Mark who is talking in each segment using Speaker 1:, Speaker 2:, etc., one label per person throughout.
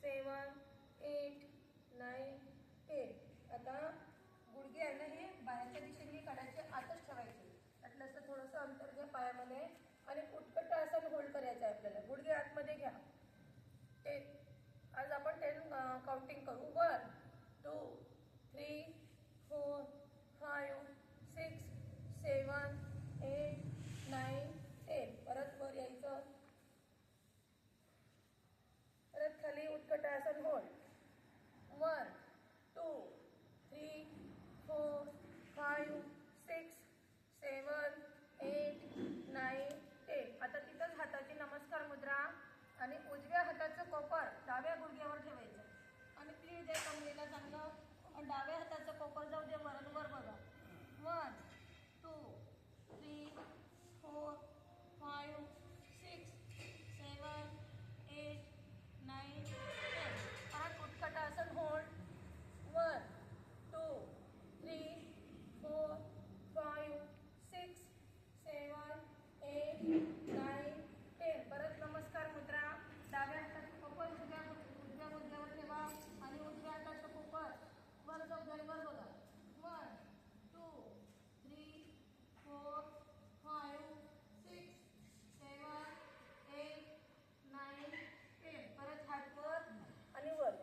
Speaker 1: 7 8 9 10. आता गुडघे आहे ना हे बाहेरच्या दिशेने काढायचे, आतच ठेवायचे. म्हटलं असं थोडंसं अंतर घ्या पायामध्ये आणि उत्कट आसन होल्ड करायचं आहे आपल्याला. गुडघे आतमध्ये घ्या. 10. आज आपण 10 काउंटिंग करू. 1 2 3 4 5 6 7 8 9 10. परत वर यायचं. परत खाली उत्कट आसन होल्ड. 1 2 3 4 5 6 7 8 9 10. आता तिथंच हाताची नमस्कार मुद्रा आणि उजव्या हाताचं कोपर डाव्या गुडघ्यावर ठेवायचं आणि प्लीज आहे कमरेला चांगलं. डाव्या हाताचं कोपर जाऊ दे वरवर बघा. 1 2 3 4 5 6 7 8 9 10. परत उत्कट आसन होल्ड. 1 2 3 4 5 6 7 8 9 10. परत नमस्कार मुद्रा. डाव्या हाताचं कोपर उजव्या गुडघ्यावर ठेवा आणि उजव्या हाताचं कोपर वर जाऊ द्या. वर बघा. 1 2 3 4 5 6 7 8 9 10. परत हात वर आणि वर.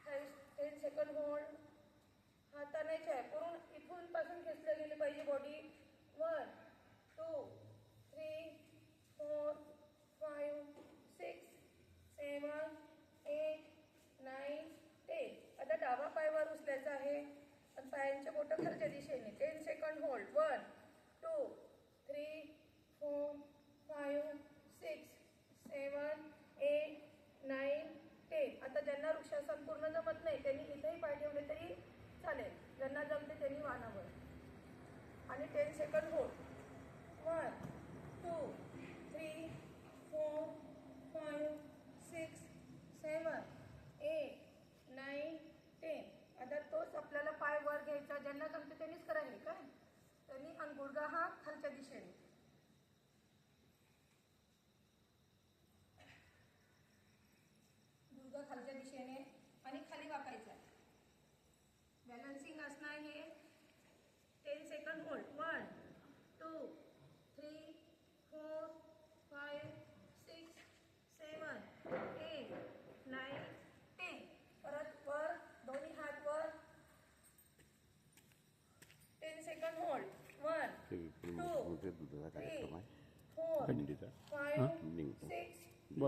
Speaker 1: 10 सेकंड होल्ड. हातानेच आहे पूर्ण इथून पासून खेचलं गेली पाहिजे बॉडी. 1 2 3 4 5 6 7 8 9 10. आता डावा पाय वर उचलायचा आहे आणि पायांच्या बोटं खालच्या दिशेने. 10 सेकंड होल्ड. 1 2 3 4 5 6 7 8 9 10. आता ज्यांना वृक्षासन पूर्ण जमत नाही त्यांनी इथेही पाय ठेवले तरी चालेल. ज्यांना जमते त्यांनी वानावर आणि 10 सेकंड होल्ड. 1 2 3 4 5 6 7 8 9 10. आता तोच आपल्याला पाय वर घ्यायचा. ज्यांना जमते त्यांनीच करायला काय त्यांनी आणि गुडघा हा खालच्या दिशेने. गुडघा खालच्या दिशेने आणि खाली वाकायचा. बॅलन्सिंग असणार हे. 10 सेकंड होल्ड. 1 2 3 4 5 6 7 8 9 10. परत वर दोन्ही हात वर. 10 सेकंड होल्ड. 1 2 3 4 5 6 7 8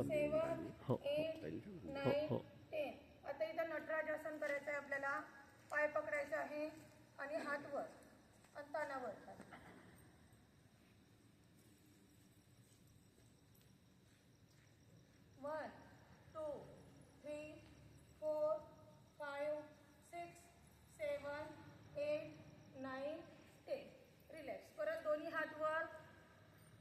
Speaker 1: 9 10. आता इथं नटराज आसन करायचं आहे आपल्याला. पाय पकडायचा आहे आणि हात वर.